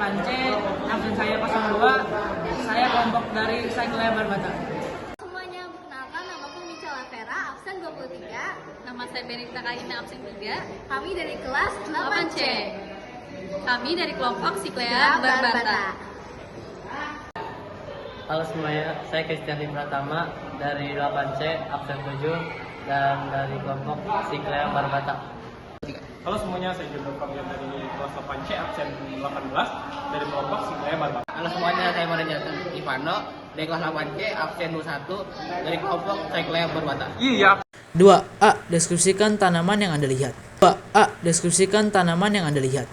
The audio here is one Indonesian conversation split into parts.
8 C, absen saya 02, saya kelompok dari Cyclea Barbata. Semuanya, perkenalkan namaku Michela Vera, absen 23. Nama saya Benita Kaina, absen 3. Kami dari kelas 8C. Kami dari kelompok Cyclea Barbata. Halo semuanya, saya Kristiani Pratama dari 8C, absen 7 dan dari kelompok Cyclea Barbata. Halo semuanya, saya Jodoh Fabian dari kelas 8C, absen 18 dari kelompok Cyclea Barbata. Halo semuanya, saya Marinjatan Ivano dari kelas 8C, absen 21 dari kelompok Cyclea Barbata. Iya. 2A. Deskripsikan tanaman yang Anda lihat. 2A. Deskripsikan tanaman yang Anda lihat.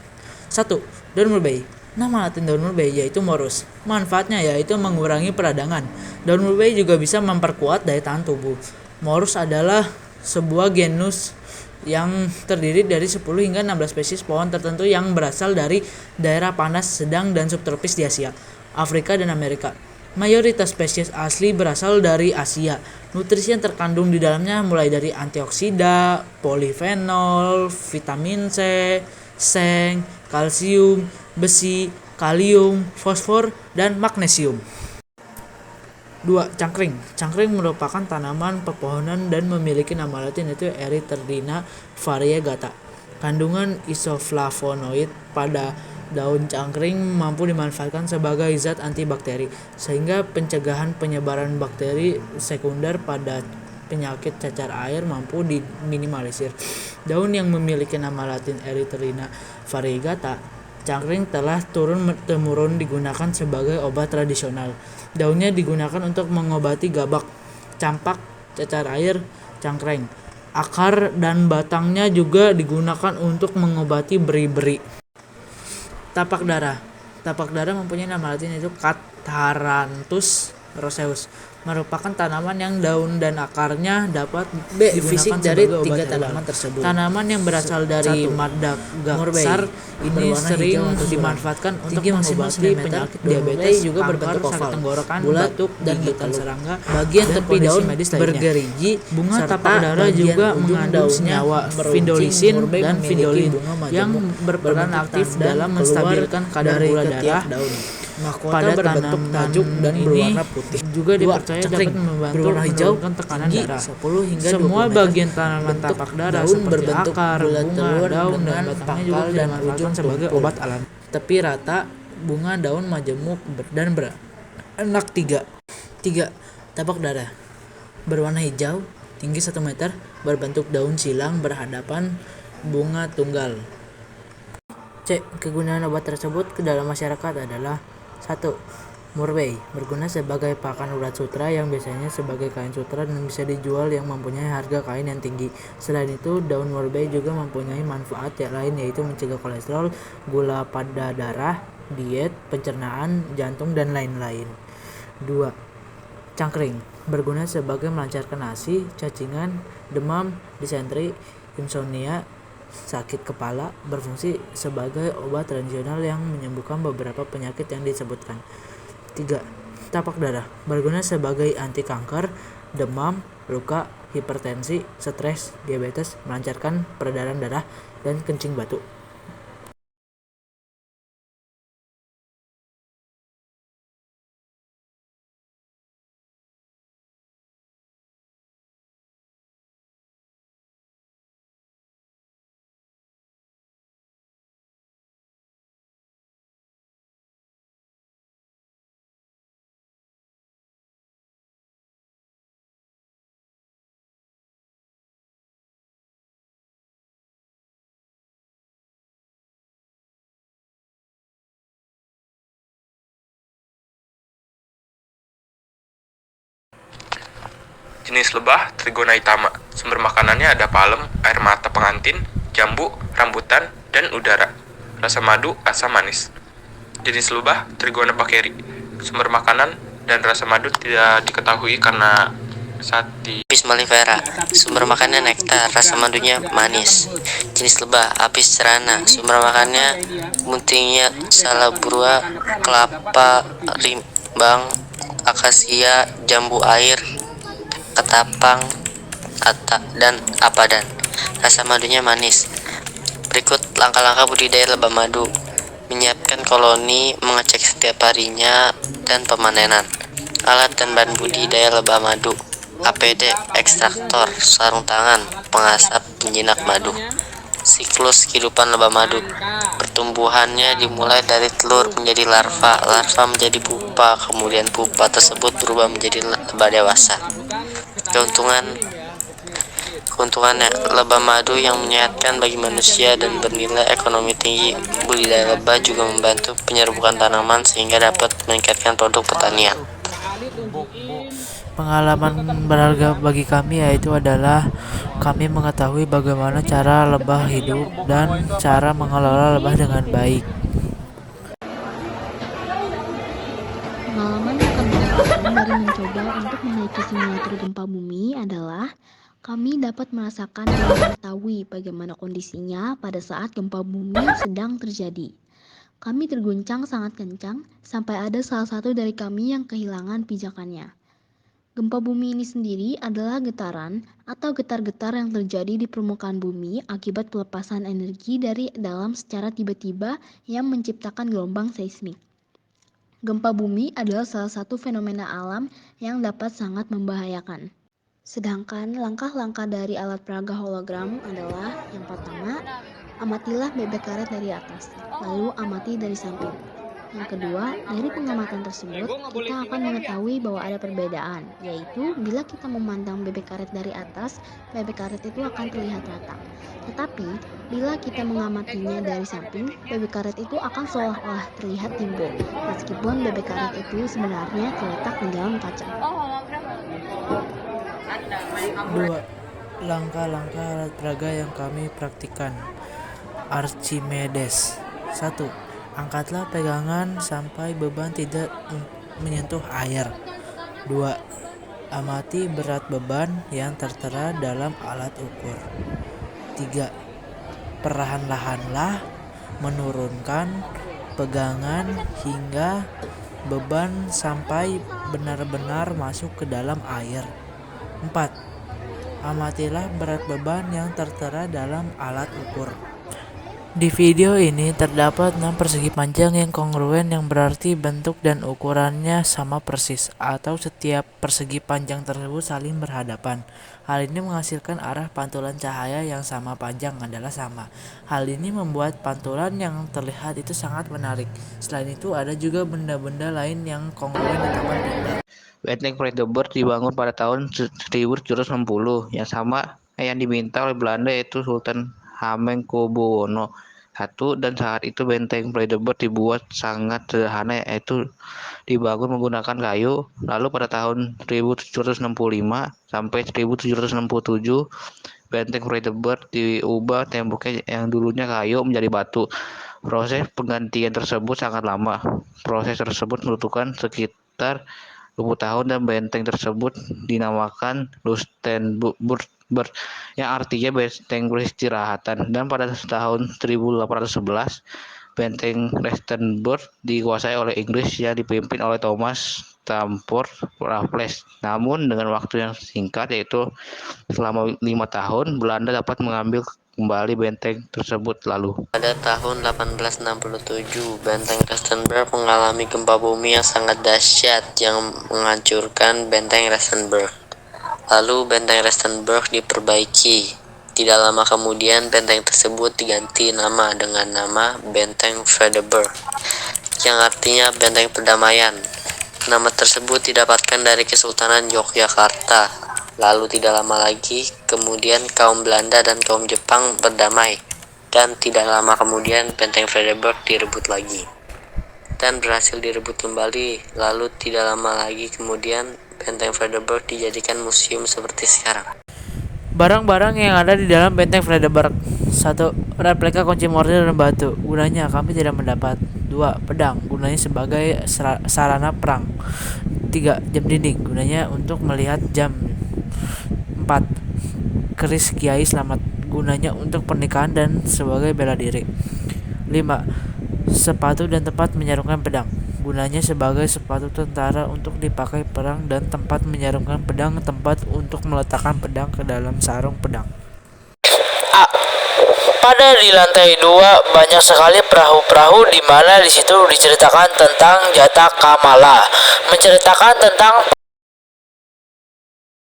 1. Daun murbei. Nama latin daun murbei yaitu Morus. Manfaatnya yaitu mengurangi peradangan. Daun murbei juga bisa memperkuat daya tahan tubuh. Morus adalah sebuah genus yang terdiri dari 10 hingga 16 spesies pohon tertentu yang berasal dari daerah panas sedang dan subtropis di Asia, Afrika, dan Amerika. Mayoritas spesies asli berasal dari Asia. Nutrisi yang terkandung di dalamnya mulai dari antioksida, polifenol, vitamin C, seng, kalsium, besi, kalium, fosfor, dan magnesium. 2. Cangkring. Cangkring merupakan tanaman pepohonan dan memiliki nama latin yaitu Erythrina variegata. Kandungan isoflavonoid pada daun cangkring mampu dimanfaatkan sebagai zat antibakteri, sehingga pencegahan penyebaran bakteri sekunder pada penyakit cacar air mampu diminimalisir. Daun yang memiliki nama latin Erythrina variegata, cangkring telah turun-temurun digunakan sebagai obat tradisional. Daunnya digunakan untuk mengobati gabak, campak, cacar air, cangkring. Akar dan batangnya juga digunakan untuk mengobati beri-beri. Tapak darah. Tapak darah mempunyai nama latin yaitu Catharanthus roseus. Merupakan tanaman yang daun dan akarnya dapat digunakan dari 3 tanaman tersebut. Tanaman yang berasal dari Madagascar ini sering dimanfaatkan untuk mengobati penyakit diabetes, juga berbentuk oval, tenggorokan, batuk, dan gigitan serangga. Bagian tepi daun bergerigi. Bunga tapak darah juga mengandung senyawa findolisin dan findolin yang berperan aktif dalam menstabilkan kadar gula darah. Pada berbentuk tajuk dan berwarna putih. Juga dipercaya dapat membantu menurunkan tekanan darah. 10 hingga semua bagian tanaman tapak darah seperti akar, bunga, daun, dan batangnya juga dimanfaatkan sebagai obat alami. Tepi rata, bunga, daun, majemuk, dan beranak 3. Tapak darah berwarna hijau, tinggi 1 meter, berbentuk daun silang berhadapan, bunga tunggal. C. Kegunaan obat tersebut ke dalam masyarakat adalah 1. Murbei berguna sebagai pakan ulat sutra yang biasanya sebagai kain sutra dan bisa dijual yang mempunyai harga kain yang tinggi. Selain itu, daun murbei juga mempunyai manfaat yang lain yaitu mencegah kolesterol, gula pada darah, diet, pencernaan, jantung, dan lain-lain. 2. Cangkring berguna sebagai melancarkan ASI, cacingan, demam, disentri, insomnia, sakit kepala, berfungsi sebagai obat tradisional yang menyembuhkan beberapa penyakit yang disebutkan. 3. Tapak darah berguna sebagai anti kanker, demam, luka, hipertensi, stres, diabetes, melancarkan peredaran darah, dan kencing batu. Jenis lebah Trigona hitama. Sumber makanannya ada palem, air mata pengantin, jambu, rambutan, dan udara. Rasa madu, asam manis. Jenis lebah Trigona pakeri. Sumber makanan dan rasa madu tidak diketahui karena saat di Apis mellifera. Sumber makannya nektar, rasa madunya manis. Jenis lebah Apis cerana. Sumber makannya buntingnya salabrua, kelapa, rimbang, akasia, jambu air, ketapang, dan apadan. Rasa madunya manis. Berikut langkah-langkah budidaya lebah madu. menyiapkan koloni, mengecek setiap harinya, dan pemanenan. Alat dan bahan budidaya lebah madu, APD, ekstraktor, sarung tangan, pengasap, penjinak madu. Siklus kehidupan lebah madu. Pertumbuhannya dimulai dari telur menjadi larva, larva menjadi pupa, kemudian pupa tersebut berubah menjadi lebah dewasa. Keuntungannya, lebah madu yang menyehatkan bagi manusia dan bernilai ekonomi tinggi. Budidaya lebah juga membantu penyerbukan tanaman sehingga dapat meningkatkan produk pertanian. Pengalaman berharga bagi kami yaitu adalah kami mengetahui bagaimana cara lebah hidup dan cara mengelola lebah dengan baik. Pengalaman yang kami dapatkan dari mencoba untuk menaiki simulator gempa bumi adalah kami dapat merasakan dan mengetahui bagaimana kondisinya pada saat gempa bumi sedang terjadi. Kami terguncang sangat kencang sampai ada salah satu dari kami yang kehilangan pijakannya. Gempa bumi ini sendiri adalah getaran atau getar-getar yang terjadi di permukaan bumi akibat pelepasan energi dari dalam secara tiba-tiba yang menciptakan gelombang seismik. Gempa bumi adalah salah satu fenomena alam yang dapat sangat membahayakan. Sedangkan langkah-langkah dari alat peraga hologram adalah yang pertama, amatilah bebek karet dari atas, lalu amati dari samping. Yang kedua, dari pengamatan tersebut, kita akan mengetahui bahwa ada perbedaan, yaitu bila kita memandang bebek karet dari atas, bebek karet itu akan terlihat rata. Tetapi, bila kita mengamatinya dari samping, bebek karet itu akan seolah-olah terlihat timbul, meskipun bebek karet itu sebenarnya terletak di dalam kaca. 2. Langkah-langkah alat peraga yang kami praktikkan. Archimedes. 1. Angkatlah pegangan sampai beban tidak menyentuh air. 2. Amati berat beban yang tertera dalam alat ukur. 3. Perlahan-lahanlah menurunkan pegangan hingga beban sampai benar-benar masuk ke dalam air. 4. Amatilah berat beban yang tertera dalam alat ukur. Di video ini terdapat 6 persegi panjang yang kongruen, yang berarti bentuk dan ukurannya sama persis, atau setiap persegi panjang tersebut saling berhadapan. Hal ini menghasilkan arah pantulan cahaya yang sama panjang adalah sama. Hal ini membuat pantulan yang terlihat itu sangat menarik. Selain itu ada juga benda-benda lain yang kongruen di taman pintar. Benteng Friedeburg dibangun pada tahun 1760 yang diminta oleh Belanda, yaitu Sultan Hamengkubuwono I, dan saat itu benteng Friedeburg dibuat sangat sederhana, yaitu dibangun menggunakan kayu. Lalu pada tahun 1765 sampai 1767 benteng Friedeburg diubah temboknya yang dulunya kayu menjadi batu. Proses penggantian tersebut sangat lama. Proses tersebut membutuhkan sekitar 20 tahun dan benteng tersebut dinamakan Luxemburg, yang artinya benteng peristirahatan. Dan pada tahun 1811 benteng Luxemburg dikuasai oleh Inggris yang dipimpin oleh Thomas Stamford Raffles. Namun dengan waktu yang singkat, yaitu selama 5 tahun, Belanda dapat mengambil kembali benteng tersebut. Lalu Pada tahun 1867, benteng Luxemburg mengalami gempa bumi yang sangat dahsyat yang menghancurkan benteng Luxemburg. Lalu benteng Luxemburg diperbaiki. Tidak lama kemudian benteng tersebut diganti nama dengan nama Benteng Friedeburg, yang artinya benteng perdamaian. Nama tersebut didapatkan dari Kesultanan Yogyakarta. Lalu tidak lama lagi kemudian kaum Belanda dan kaum Jepang berdamai, dan tidak lama kemudian benteng Friedeburg direbut lagi dan berhasil direbut kembali. Lalu tidak lama lagi kemudian benteng Friedeburg dijadikan museum seperti sekarang. Barang-barang yang ada di dalam benteng Friedeburg. 1. Replika kunci mortir dan batu, gunanya kami tidak mendapat. 2. Pedang, gunanya sebagai sarana perang. 3. Jam dinding, gunanya untuk melihat jam. 4. Keris Kiai Slamet, gunanya untuk pernikahan dan sebagai bela diri. 5. Sepatu dan tempat menyarungkan pedang, gunanya sebagai sepatu tentara untuk dipakai perang, dan tempat menyarungkan pedang, tempat untuk meletakkan pedang ke dalam sarung pedang. A. Pada di lantai 2 banyak sekali perahu-perahu di mana di situ diceritakan tentang Jata Kamala, menceritakan tentang